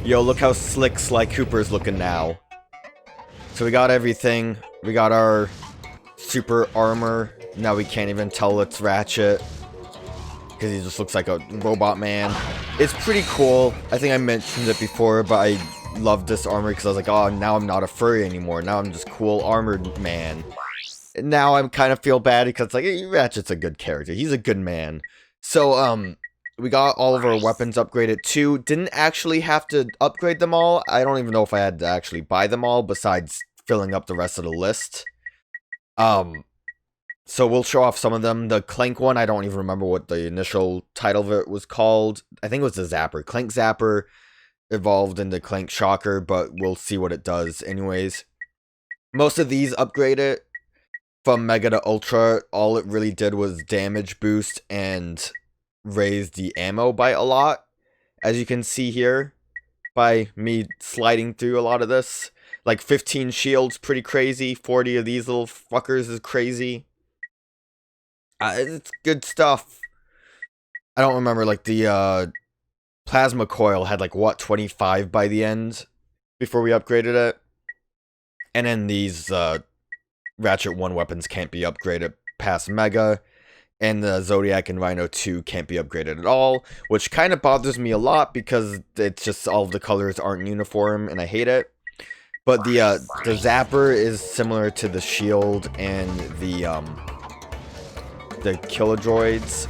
Yo, look how slick Sly Cooper's looking now. So we got everything. We got our super armor. Now we can't even tell it's Ratchet, because he just looks like a robot man. It's pretty cool. I think I mentioned it before, but I love this armor because I was like, oh, now I'm not a furry anymore. Now I'm just cool armored man. And now I kind of feel bad because it's like, hey, Ratchet's a good character. He's a good man. So, we got all of our weapons upgraded too. Didn't actually have to upgrade them all. I don't even know if I had to actually buy them all besides filling up the rest of the list. So we'll show off some of them. The Clank one, I don't even remember what the initial title of it was called. I think it was the Zapper. Clank Zapper evolved into Clank Shocker, but we'll see what it does anyways. Most of these upgraded from Mega to Ultra. All it really did was damage boost and raise the ammo by a lot, as you can see here by me sliding through a lot of this. Like 15 shields, pretty crazy. 40 of these little fuckers is crazy. It's good stuff. I don't remember, like, the plasma coil had, like, what, 25 by the end before we upgraded it. And then these Ratchet 1 weapons can't be upgraded past Mega. And the Zodiac and R.Y.N.O 2 can't be upgraded at all, which kind of bothers me a lot because it's just all of the colors aren't uniform and I hate it. But the Zapper is similar to the Shield and the Kilodroids.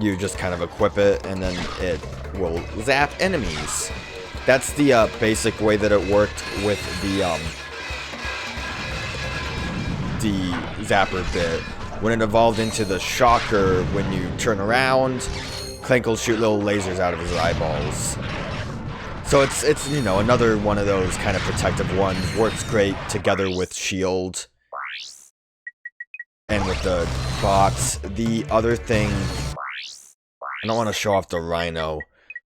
You just kind of equip it and then it will zap enemies. That's the basic way that it worked with the Zapper bit. When it evolved into the Shocker, when you turn around, Clank will shoot little lasers out of his eyeballs. So it's you know, another one of those kind of protective ones. Works great together with Shield and with the bots. The other thing, I don't want to show off the R.Y.N.O.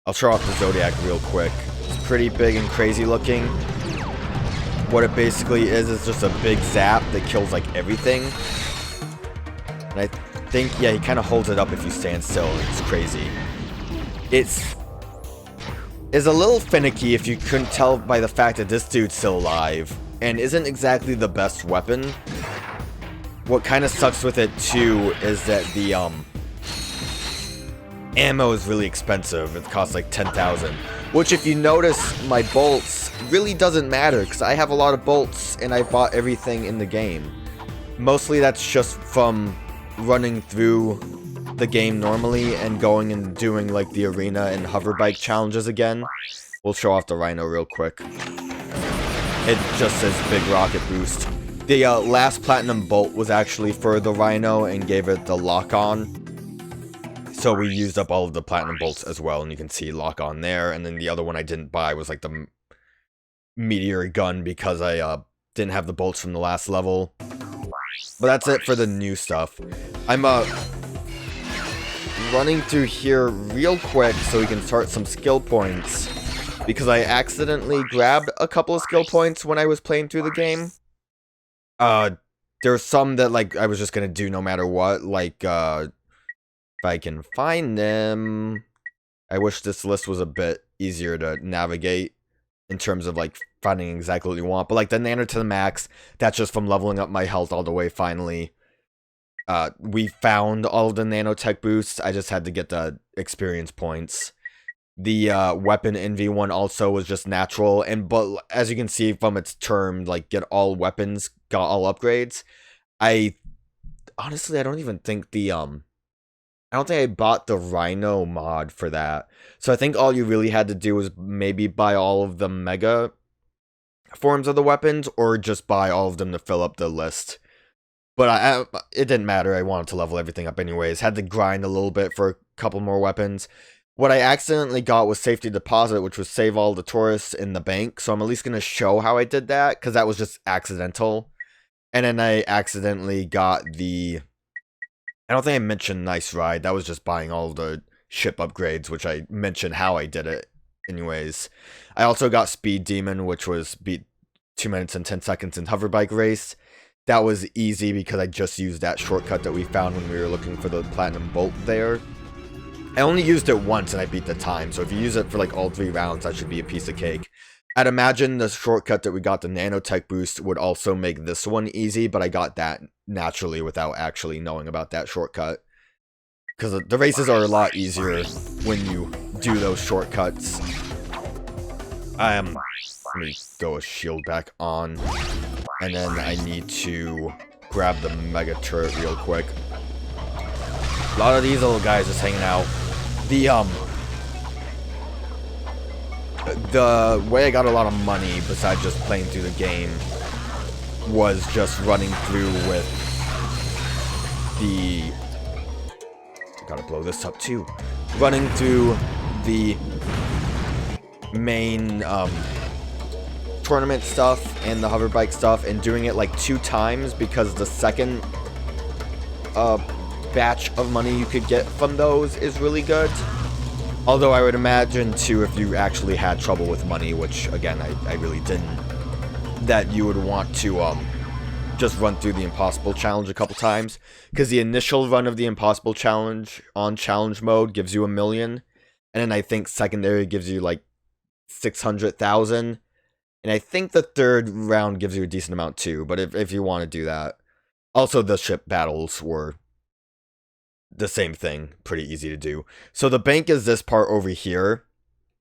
I'll show off the Zodiac real quick. It's pretty big and crazy looking. What it basically is just a big zap that kills like everything. And I think, yeah, he kind of holds it up if you stand still. It's crazy. It's a little finicky if you couldn't tell by the fact that this dude's still alive and isn't exactly the best weapon. What kind of sucks with it too is that the ammo is really expensive. It costs like 10,000, which if you notice my bolts really doesn't matter because I have a lot of bolts and I bought everything in the game. Mostly that's just from running through the game normally and going and doing like the arena and hover bike challenges again. We'll show off the R.Y.N.O real quick. It just says big rocket boost. The last platinum bolt was actually for the R.Y.N.O and gave it the lock on. So we used up all of the platinum bolts as well, and you can see lock on there. And then the other one I didn't buy was like the meteor gun because I didn't have the bolts from the last level. But that's it for the new stuff. I'm running through here real quick so we can start some skill points, because I accidentally grabbed a couple of skill points when I was playing through the game. There's some that like I was just gonna do no matter what, like if I can find them. I wish this list was a bit easier to navigate in terms of like finding exactly what you want, but like the nano to the max, that's just from leveling up my health all the way finally. We found all of the nanotech boosts, I just had to get the experience points. The weapon envy one also was just natural, but as you can see from its term, like get all weapons, got all upgrades. Honestly, I don't even think the I don't think I bought the R.Y.N.O mod for that. So I think all you really had to do was maybe buy all of the mega forms of the weapons, or just buy all of them to fill up the list. But it didn't matter, I wanted to level everything up anyways. Had to grind a little bit for a couple more weapons. What I accidentally got was safety deposit, which was save all the tourists in the bank. So I'm at least going to show how I did that, because that was just accidental. And then I accidentally got the... I don't think I mentioned Nice Ride. That was just buying all of the ship upgrades, which I mentioned how I did it anyways. I also got Speed Demon, which was beat 2 minutes and 10 seconds in hover bike race. That was easy because I just used that shortcut that we found when we were looking for the platinum bolt there. I only used it once and I beat the time, so if you use it for like all 3 rounds, that should be a piece of cake. I'd imagine the shortcut that we got, the nanotech boost, would also make this one easy, but I got that naturally without actually knowing about that shortcut. Because the races are a lot easier when you do those shortcuts. Let me go a shield back on, and then I need to grab the mega turret real quick. A lot of these little guys just hanging out. The way I got a lot of money, besides just playing through the game, was just running through with the... Gotta blow this up too. Running through the main tournament stuff and the hoverbike stuff and doing it like 2 times, because the second batch of money you could get from those is really good. Although I would imagine too, if you actually had trouble with money, which again I really didn't, that you would want to just run through the impossible challenge a couple times, because the initial run of the impossible challenge on challenge mode gives you 1 million, and then I think secondary gives you like 600,000, and I think the third round gives you a decent amount too. But if you want to do that, also the ship battles were the same thing, pretty easy to do. So the bank is this part over here,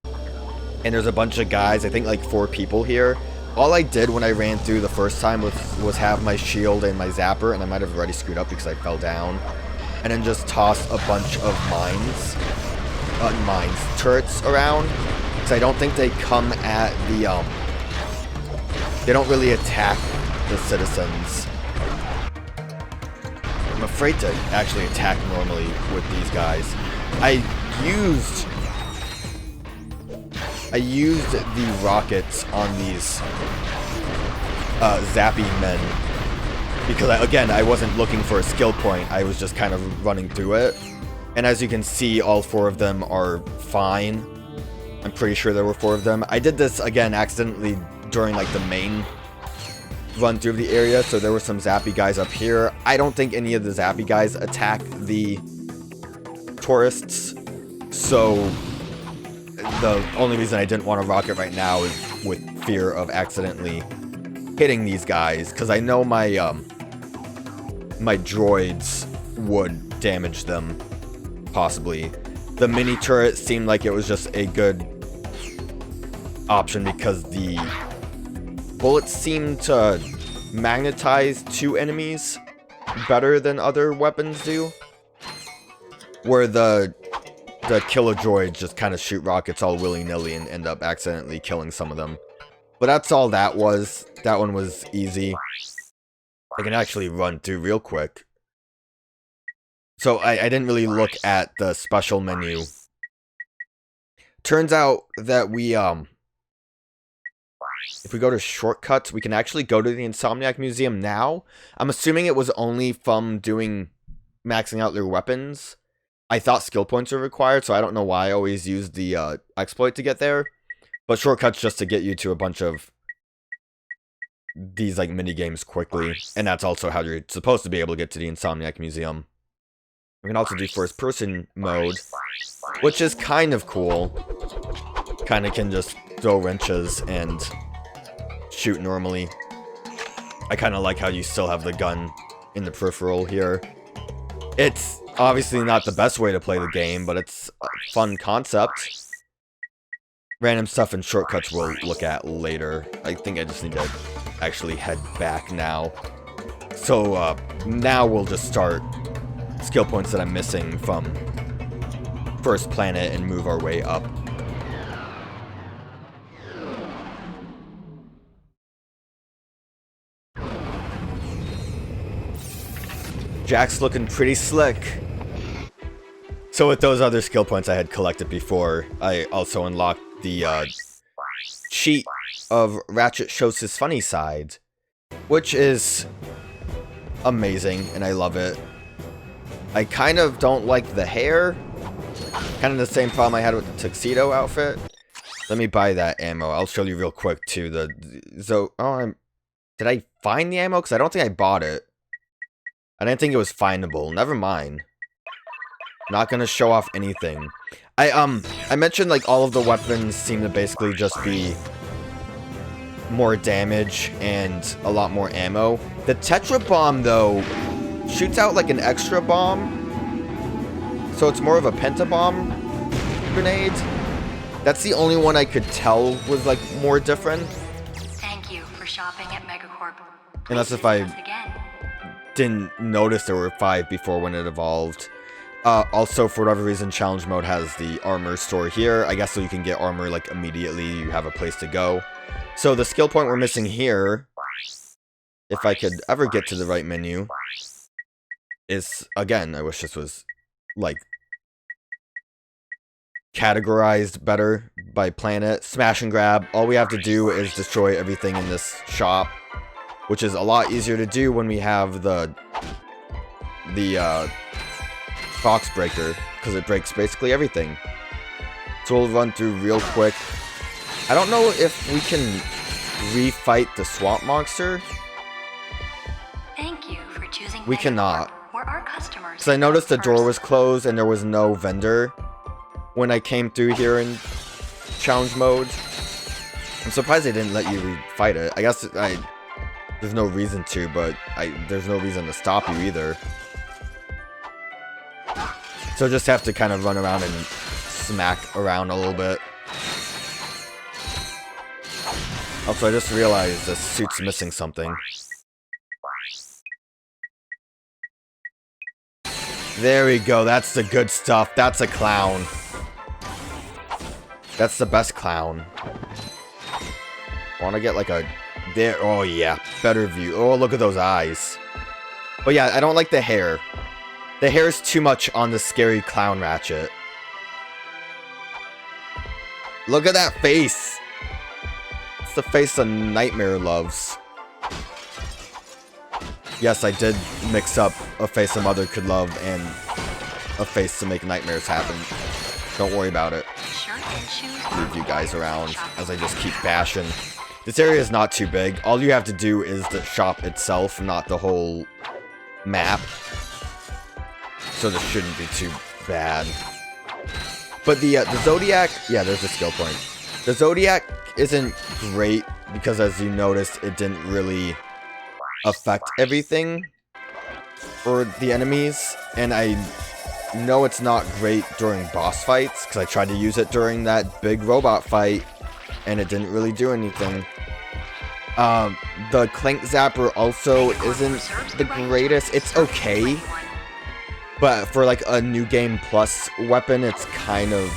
and there's a bunch of guys, I think like 4 people here. All I did when I ran through the first time was have my shield and my zapper, and I might have already screwed up because I fell down, and then just toss a bunch of turrets around, because I don't think they come at the, they don't really attack the citizens. I'm afraid to actually attack normally with these guys. I used the rockets on these zappy men because, I wasn't looking for a skill point. I was just kind of running through it. And as you can see, all 4 of them are fine. I'm pretty sure there were 4 of them. I did this, again, accidentally during, like, the main run through the area, so there were some zappy guys up here. I don't think any of the zappy guys attack the tourists, so the only reason I didn't want to rocket right now is with fear of accidentally hitting these guys, because I know my my droids would damage them, possibly. The mini turret seemed like it was just a good option because the bullets seem to magnetize to enemies better than other weapons do, where the killer droids just kind of shoot rockets all willy-nilly and end up accidentally killing some of them. But that's all that was. That one was easy. I can actually run through real quick. So I didn't really look at the special menu. Turns out that we, if we go to shortcuts, we can actually go to the Insomniac Museum now. I'm assuming it was only from maxing out their weapons. I thought skill points are required, so I don't know why I always use the exploit to get there. But shortcuts just to get you to a bunch of these like mini games quickly, and that's also how you're supposed to be able to get to the Insomniac Museum. We can also do first person mode, which is kind of cool. Kind of can just throw wrenches and shoot normally. I kind of like how you still have the gun in the peripheral here. It's obviously not the best way to play the game, but it's a fun concept. Random stuff and shortcuts we'll look at later. I think I just need to actually head back now. So now we'll just start skill points that I'm missing from first planet and move our way up. Jack's looking pretty slick. So with those other skill points I had collected before, I also unlocked the cheat of Ratchet shows his funny side, which is amazing, and I love it. I kind of don't like the hair. Kind of the same problem I had with the tuxedo outfit. Let me buy that ammo. I'll show you real quick too. Did I find the ammo? Because I don't think I bought it. I didn't think it was findable. Never mind. Not gonna show off anything. I mentioned like all of the weapons seem to basically just be more damage and a lot more ammo. The Tetra Bomb, though, shoots out like an extra bomb. So it's more of a pentabomb grenade. That's the only one I could tell was like more different. Thank you for shopping at MegaCorp. Unless if I didn't notice there were 5 before when it evolved. Also, for whatever reason, challenge mode has the armor store here. I guess so you can get armor like immediately you have a place to go. So the skill point we're missing here, if I could ever get to the right menu, is, again, I wish this was like categorized better by planet. Smash and grab. All we have to do is destroy everything in this shop, which is a lot easier to do when we have the box breaker, because it breaks basically everything. So we'll run through real quick. I don't know if we can refight the swamp monster. Thank you for choosing We cannot. Where our customers Because I noticed the door was closed and there was no vendor when I came through here in challenge mode. I'm surprised they didn't let you refight it. I guess there's no reason to, but there's no reason to stop you either. So just have to kind of run around and smack around a little bit. Also, I just realized this suit's missing something. There we go, that's the good stuff. That's a clown. That's the best clown. I want to get like a... There, oh yeah, better view. Oh, look at those eyes. But yeah, I don't like the hair. The hair is too much on the scary clown Ratchet. Look at that face! It's the face a nightmare loves. Yes, I did mix up a face a mother could love and a face to make nightmares happen. Don't worry about it. Leave you guys around as I just keep bashing. This area is not too big. All you have to do is the shop itself, not the whole map. So this shouldn't be too bad. But the Zodiac, yeah, there's a skill point. The Zodiac isn't great because, as you noticed, it didn't really affect everything for the enemies. And I know it's not great during boss fights because I tried to use it during that big robot fight and it didn't really do anything. The Clank Zapper also isn't the greatest. It's okay. But for like a new game plus weapon, it's kind of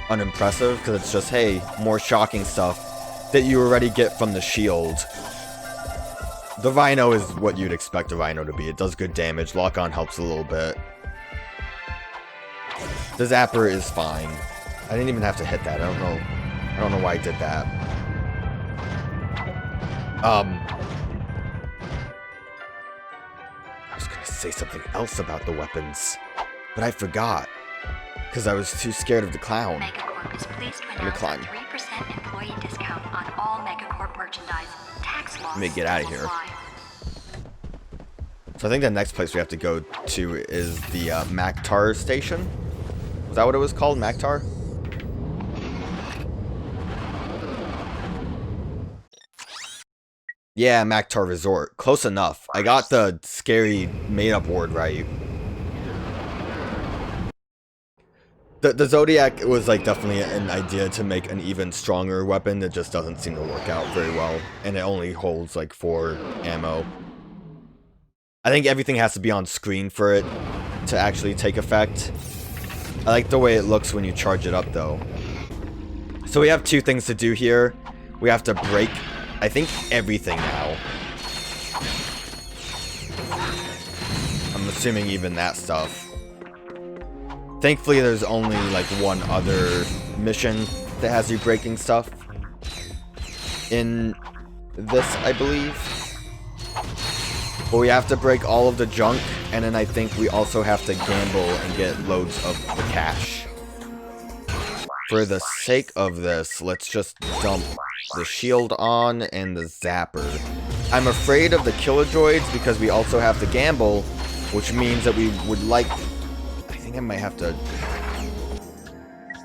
unimpressive because it's just, hey, more shocking stuff that you already get from the shield. The R.Y.N.O is what you'd expect the R.Y.N.O to be. It does good damage. Lock-on helps a little bit. The Zapper is fine. I didn't even have to hit that. I don't know why I did that. I was gonna say something else about the weapons, but I forgot because I was too scared of the clown. MegaCorp is pleased to announce a 3% employee discount on all MegaCorp merchandise. Tax laws. Let me get out of here. So I think the next place we have to go to is the Mactar station. Was that what it was called? Mactar? Yeah, Mactar Resort. Close enough. I got the scary made-up word right. The Zodiac was like definitely an idea to make an even stronger weapon that just doesn't seem to work out very well. And it only holds like 4 ammo. I think everything has to be on screen for it to actually take effect. I like the way it looks when you charge it up though. So we have 2 things to do here. We have to break, I think, everything now. I'm assuming even that stuff. Thankfully, there's only like one other mission that has you breaking stuff in this, I believe. But we have to break all of the junk, and then I think we also have to gamble and get loads of the cash. For the sake of this, let's just dump the shield on and the zapper. I'm afraid of the killer droids because we also have to gamble, which means that we would like... think I might have to...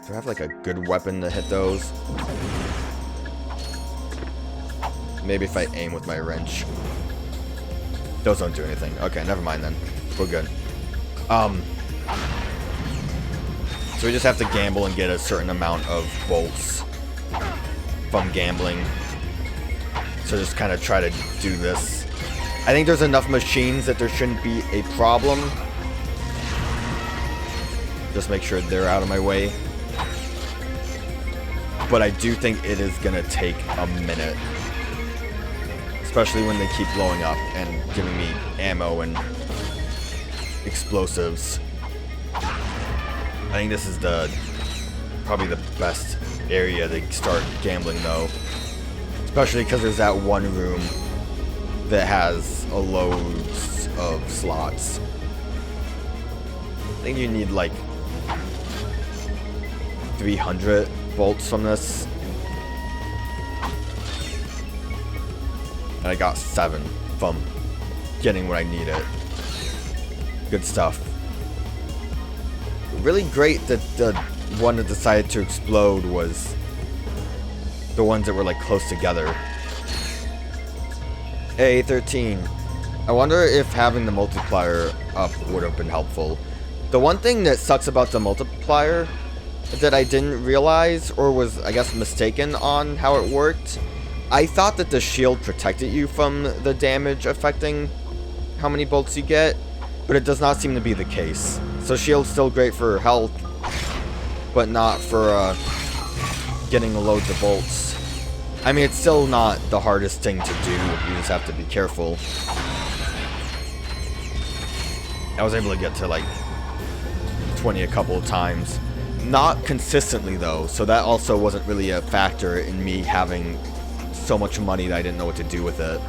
Do I have like a good weapon to hit those? Maybe if I aim with my wrench. Those don't do anything. Okay, never mind then. We're good. So we just have to gamble and get a certain amount of bolts from gambling. So just kind of try to do this. I think there's enough machines that there shouldn't be a problem. Just make sure they're out of my way. But I do think it is gonna take a minute. Especially when they keep blowing up and giving me ammo and explosives. I think this is probably the best area to start gambling though. Especially because there's that one room that has a loads of slots. I think you need like 300 bolts from this. And I got 7 from getting what I needed. Good stuff. Really great that the one that decided to explode was the ones that were like close together. A13. I wonder if having the multiplier up would have been helpful. The one thing that sucks about the multiplier that I didn't realize, or was I guess mistaken on how it worked, I thought that the shield protected you from the damage affecting how many bolts you get, but it does not seem to be the case. So shield's still great for health, but not for getting loads of bolts. I mean, it's still not the hardest thing to do, you just have to be careful. I was able to get to like 20 a couple of times. Not consistently though, so that also wasn't really a factor in me having so much money that I didn't know what to do with it.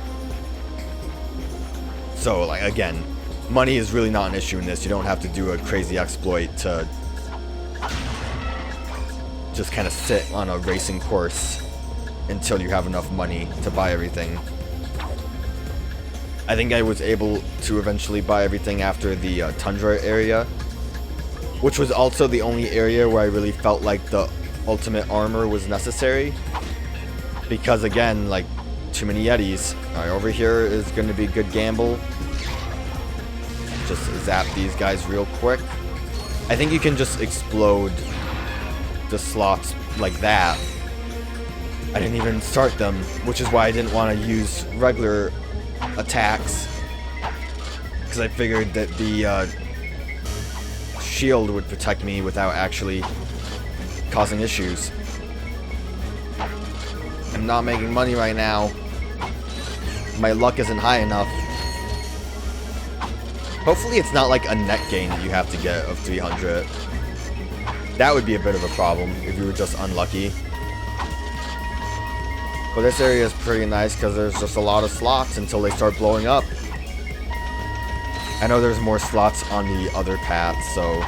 So like again, money is really not an issue in this. You don't have to do a crazy exploit to just kind of sit on a racing course until you have enough money to buy everything. I think I was able to eventually buy everything after the tundra area, which was also the only area where I really felt like the ultimate armor was necessary. Because again, like, too many Yetis. Alright, over here is going to be a good gamble. Just zap these guys real quick. I think you can just explode the slots like that. I didn't even start them, which is why I didn't want to use regular attacks. Because I figured that the shield would protect me without actually causing issues. I'm not making money right now. My luck isn't high enough. Hopefully it's not like a net gain that you have to get of 300. That would be a bit of a problem if you were just unlucky. But this area is pretty nice because there's just a lot of slots until they start blowing up. I know there's more slots on the other path, so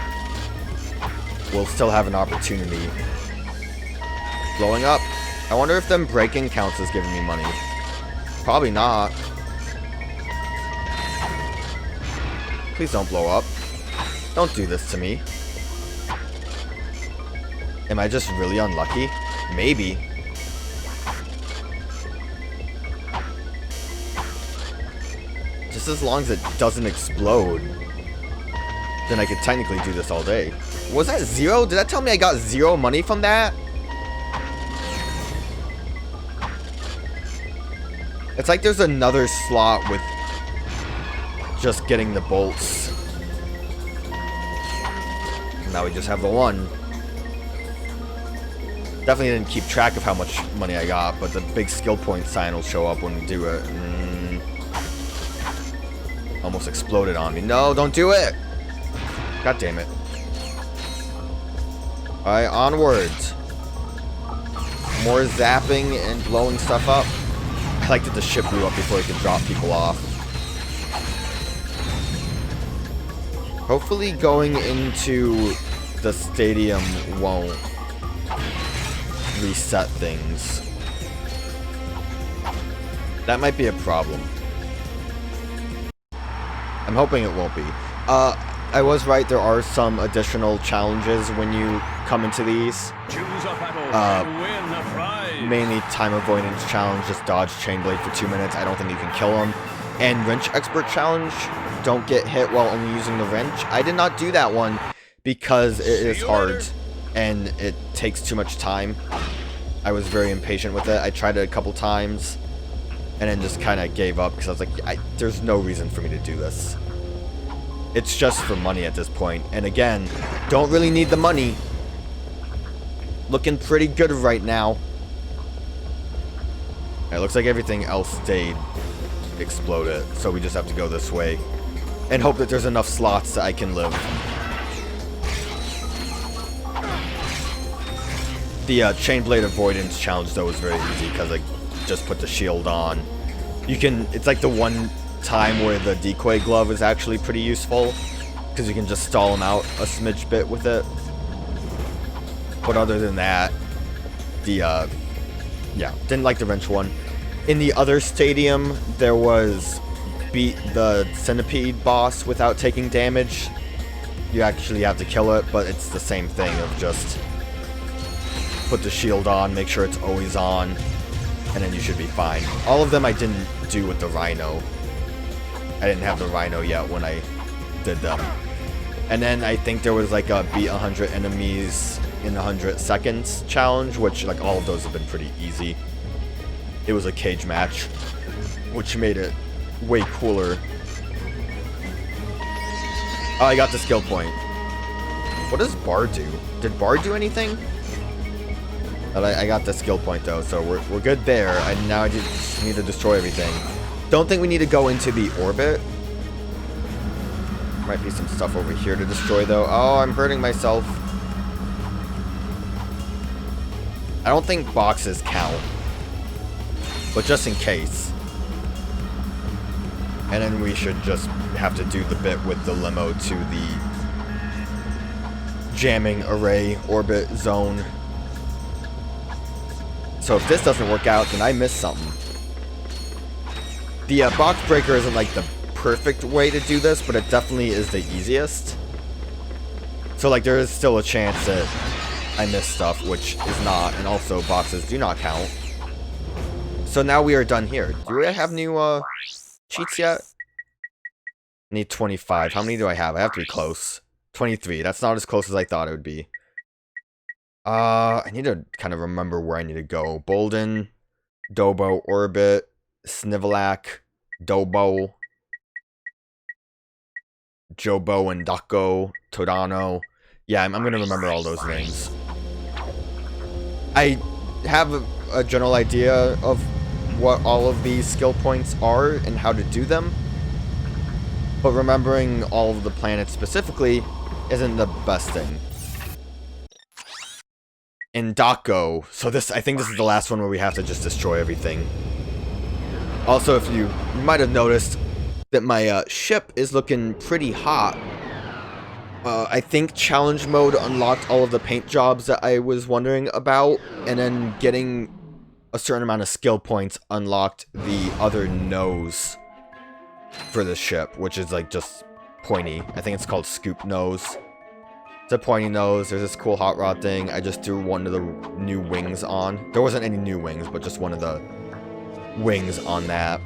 we'll still have an opportunity. Blowing up. I wonder if them breaking counts as giving me money. Probably not. Please don't blow up. Don't do this to me. Am I just really unlucky? Maybe. Just as long as it doesn't explode, then I could technically do this all day. Was that 0? Did that tell me I got 0 money from that? It's like there's another slot with just getting the bolts. Now we just have the one. Definitely didn't keep track of how much money I got, but the big skill point sign will show up when we do it. Almost exploded on me. No, don't do it! God damn it. Alright, onwards. More zapping and blowing stuff up. I like that the ship blew up before it could drop people off. Hopefully going into the stadium won't reset things. That might be a problem. I'm hoping it won't be. I was right, there are some additional challenges when you come into these. Mainly time avoidance challenge, just dodge chain blade for 2 minutes. I don't think you can kill him. And wrench expert challenge, don't get hit while only using the wrench. I did not do that one because it is hard and it takes too much time. I was very impatient with it. I tried it a couple times and then just kind of gave up because I was like, there's no reason for me to do this. It's just for money at this point. And again, don't really need the money. Looking pretty good right now. It looks like everything else stayed exploded, so we just have to go this way and hope that there's enough slots that I can live. The chain blade avoidance challenge though was very easy because I just put the shield on. You can, it's like the one time where the decoy glove is actually pretty useful because you can just stall him out a smidge bit with it. But other than that, yeah, didn't like the wrench one. In the other stadium, there was beat the centipede boss without taking damage. You actually have to kill it, but it's the same thing of just put the shield on, make sure it's always on, and then you should be fine. All of them I didn't do with the R.Y.N.O. I didn't have the R.Y.N.O. yet when I did them. And then I think there was like a beat 100 enemies in 100 seconds challenge, which like all of those have been pretty easy. It was a cage match, which made it way cooler. Oh, I got the skill point. What does Bar do? Did Bar do anything? I got the skill point though, so we're good there. Now I just need to destroy everything. Don't think we need to go into the orbit. Might be some stuff over here to destroy though. Oh, I'm hurting myself. I don't think boxes count, but just in case. And then we should just have to do the bit with the limo to the jamming array orbit zone. So if this doesn't work out, then I missed something. The box breaker isn't like the perfect way to do this, but it definitely is the easiest. So like there is still a chance that I missed stuff, which is not, and also boxes do not count. So now we are done here. Do we have new cheats yet? I need 25. How many do I have? I have to be close. 23. That's not as close as I thought it would be. I need to kind of remember where I need to go. Bolden, Dobo, Orbit, Snivelac, Dobo, Jobo and Dako, Todano. Yeah, I'm going to remember all those names. I have a general idea of what all of these skill points are and how to do them, but remembering all of the planets specifically isn't the best thing. In Dako, so I think this is the last one where we have to just destroy everything. Also, if you might have noticed that my ship is looking pretty hot. I think challenge mode unlocked all of the paint jobs that I was wondering about, and then getting a certain amount of skill points unlocked the other nose for the ship, which is like just pointy. I think it's called Scoop Nose. It's a pointy nose. There's this cool hot rod thing. I just threw one of the new wings on. There wasn't any new wings, but just one of the wings on that.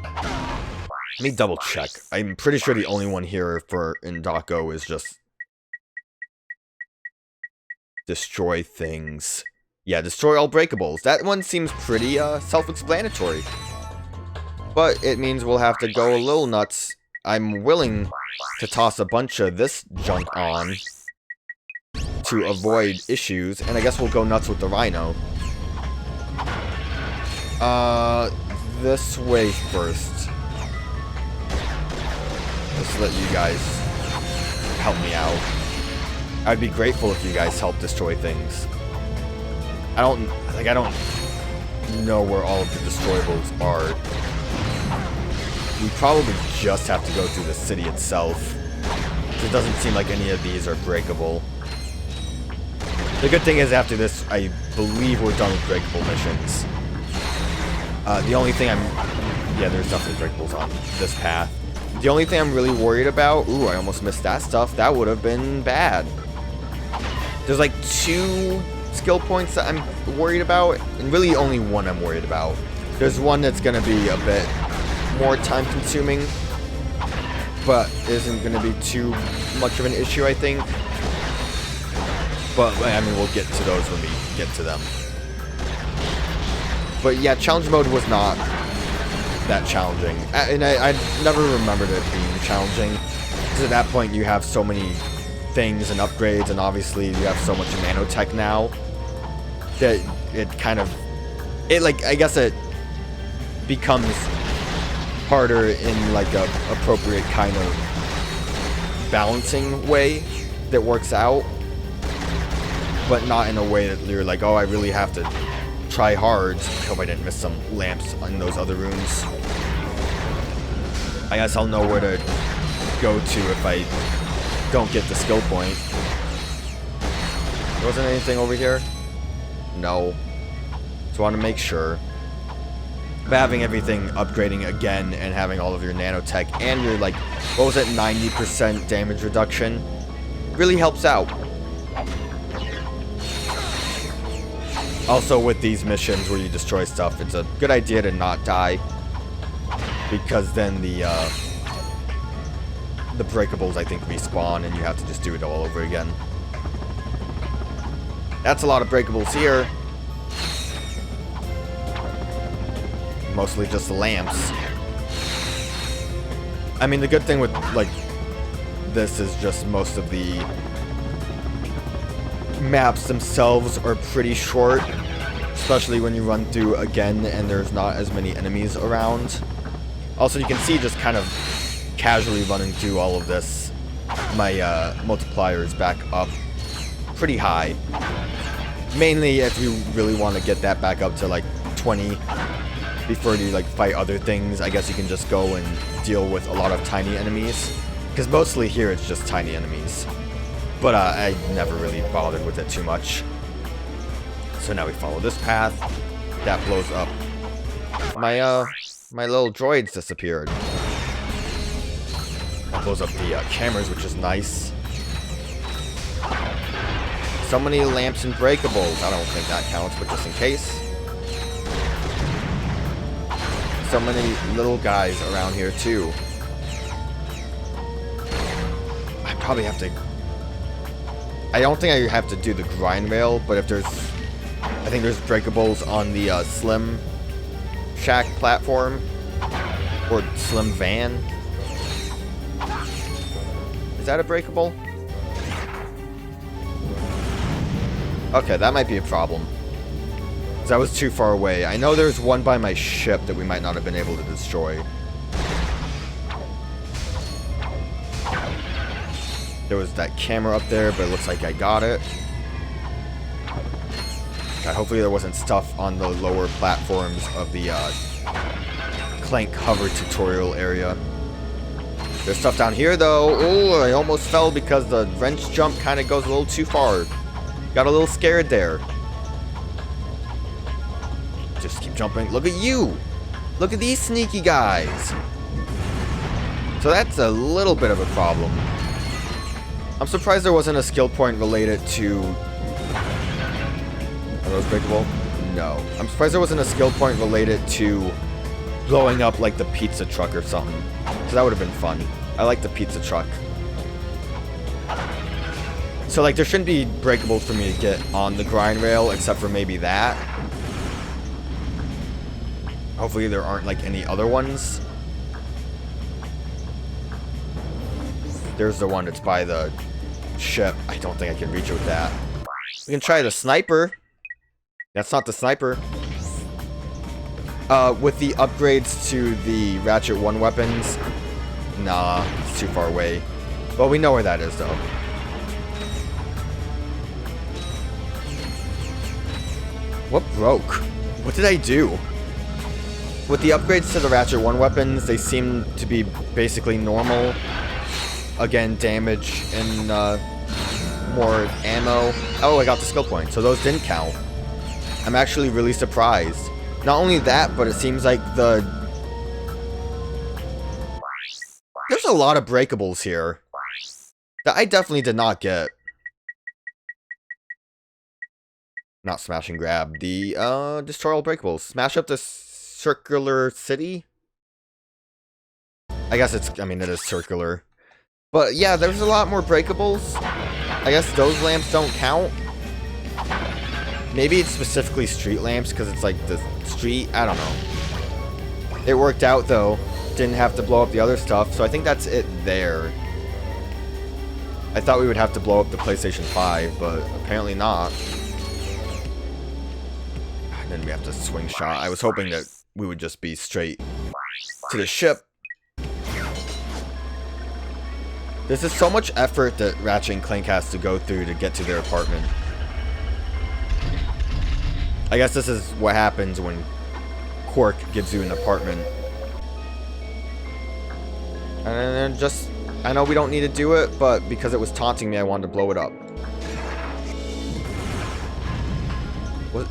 Let me double check. I'm pretty sure the only one here for Indako is just destroy things. Yeah, destroy all breakables. That one seems pretty self-explanatory. But it means we'll have to go a little nuts. I'm willing to toss a bunch of this junk on to avoid issues, and I guess we'll go nuts with the R.Y.N.O. This way first. Just let you guys help me out. I'd be grateful if you guys help destroy things. I don't know where all of the destroyables are. We probably just have to go through the city itself. It doesn't seem like any of these are breakable. The good thing is after this, I believe we're done with breakable missions. The only thing yeah, there's definitely breakables on this path. The only thing I'm really worried about... Ooh, I almost missed that stuff. That would have been bad. There's like 2 skill points that I'm worried about, and really only one I'm worried about. There's one that's going to be a bit more time consuming, but isn't going to be too much of an issue, I think. But, I mean, we'll get to those when we get to them. But yeah, challenge mode was not that challenging. And I never remembered it being challenging. Because at that point you have so many things and upgrades, and obviously you have so much nanotech now, that it kind of... I guess it becomes harder in like a appropriate kind of balancing way that works out. But not in a way that you're like, oh, I really have to try hard. I hope I didn't miss some lamps in those other rooms. I guess I'll know where to go to if I don't get the skill point. There wasn't anything over here? No. Just want to make sure. But having everything upgrading again and having all of your nanotech and your, like, what was it, 90% damage reduction really helps out. Also, with these missions where you destroy stuff, it's a good idea to not die, because then the breakables, I think, respawn, and you have to just do it all over again. That's a lot of breakables here. Mostly just lamps. I mean, the good thing with, like, this is just most of the maps themselves are pretty short, especially when you run through again and there's not as many enemies around. Also, you can see just kind of casually running through all of this, my multiplier is back up pretty high. Mainly if you really want to get that back up to like 20 before you like fight other things. I guess you can just go and deal with a lot of tiny enemies, because mostly here it's just tiny enemies. But I never really bothered with it too much. So now we follow this path. That blows up. My little droids disappeared. That blows up the cameras, which is nice. So many lamps and breakables. I don't think that counts, but just in case. So many little guys around here too. I probably have to... I don't think I have to do the grind rail, but if there's... I think there's breakables on the Slim Shack platform. Or Slim Van. Is that a breakable? Okay, that might be a problem. Because I was too far away. I know there's one by my ship that we might not have been able to destroy. There was that camera up there, but it looks like I got it. God, hopefully there wasn't stuff on the lower platforms of the Clank hover tutorial area. There's stuff down here, though. Oh, I almost fell because the wrench jump kind of goes a little too far. Got a little scared there. Just keep jumping. Look at you! Look at these sneaky guys! So that's a little bit of a problem. I'm surprised there wasn't a skill point related to... Are those breakable? No. I'm surprised there wasn't a skill point related to blowing up like the pizza truck or something. So that would have been fun. I like the pizza truck. So like there shouldn't be breakables for me to get on the grind rail except for maybe that. Hopefully there aren't like any other ones. There's the one that's by the ship. I don't think I can reach it with that. We can try the sniper. That's not the sniper. With the upgrades to the Ratchet 1 weapons, nah, it's too far away. Well, we know where that is, though. What broke? What did I do? With the upgrades to the Ratchet 1 weapons, they seem to be basically normal. Again, damage and more ammo. Oh, I got the skill point, so those didn't count. I'm actually really surprised. Not only that, but it seems like there's a lot of breakables here that I definitely did not get. Not smash and grab. The, destroy all breakables. Smash up the circular city? I guess it's, I mean, it is circular. But yeah, there's a lot more breakables. I guess those lamps don't count. Maybe it's specifically street lamps because it's like the street. I don't know. It worked out though. Didn't have to blow up the other stuff. So I think that's it there. I thought we would have to blow up the PlayStation 5, but apparently not. And then we have to swing shot. I was hoping that we would just be straight to the ship. This is so much effort that Ratchet and Clank has to go through to get to their apartment. I guess this is what happens when Quark gives you an apartment. And then just, I know we don't need to do it, but because it was taunting me, I wanted to blow it up.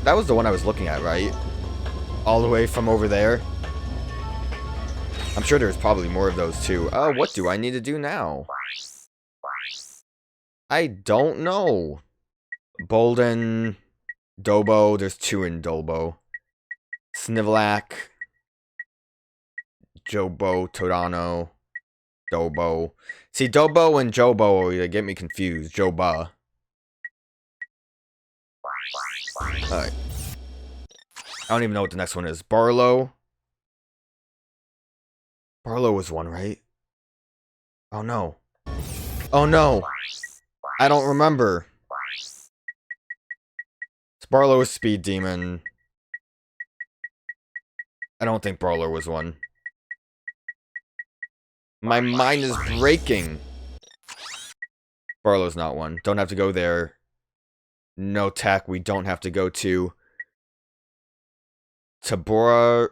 That was the one I was looking at, right? All the way from over there. I'm sure there's probably more of those too. What do I need to do now? I don't know. Bolden, Dobo, there's 2 in Dolbo. Snivelac, Jobo, Todano, Dobo. See, Dobo and Jobo, they get me confused. Joba. Alright. I don't even know what the next one is. Barlow. Barlow was one, right? Oh no. Oh no. I don't remember. Barlow is Speed Demon. I don't think Barlow was one. My mind is breaking. Barlow's not one. Don't have to go there. No tack we don't have to go to. Tabora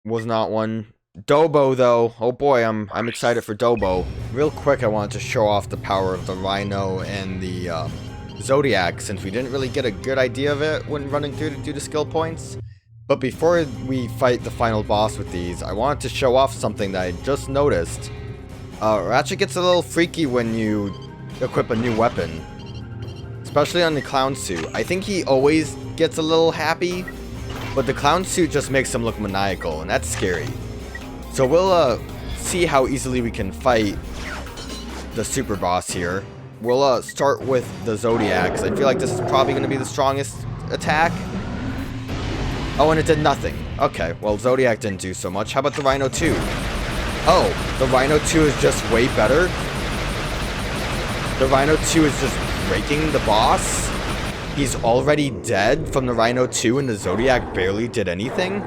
was not one. Dobo though. Oh boy, I'm excited for Dobo. Real quick, I wanted to show off the power of the R.Y.N.O and the Zodiac, since we didn't really get a good idea of it when running through to do the skill points. But before we fight the final boss with these, I wanted to show off something that I just noticed. Ratchet gets a little freaky when you equip a new weapon. Especially on the clown suit. I think he always gets a little happy, but the clown suit just makes him look maniacal, and that's scary. So we'll see how easily we can fight the super boss here. We'll start with the Zodiac, 'cause I feel like this is probably going to be the strongest attack. Oh, and it did nothing. Okay, well, Zodiac didn't do so much. How about the R.Y.N.O 2? Oh, the R.Y.N.O 2 is just way better? The R.Y.N.O 2 is just breaking the boss? He's already dead from the R.Y.N.O 2 and the Zodiac barely did anything?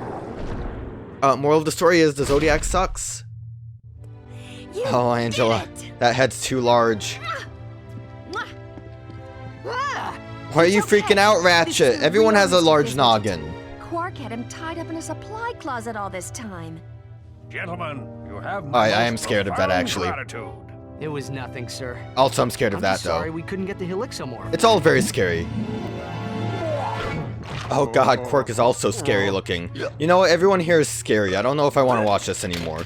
Moral of the story is the Zodiac sucks. Oh, Angela, that head's too large. Why are you freaking out, Ratchet? Everyone has a large noggin. Quark had him tied up in a supply closet all this time. Gentlemen, you have I am scared of that, actually. gratitude. It was nothing, sir. Also, I'm scared of that, though. Sorry we couldn't get the Helixo more. It's all very scary. Oh god, Quark is also scary looking. You know what? Everyone here is scary. I don't know if I want to watch this anymore.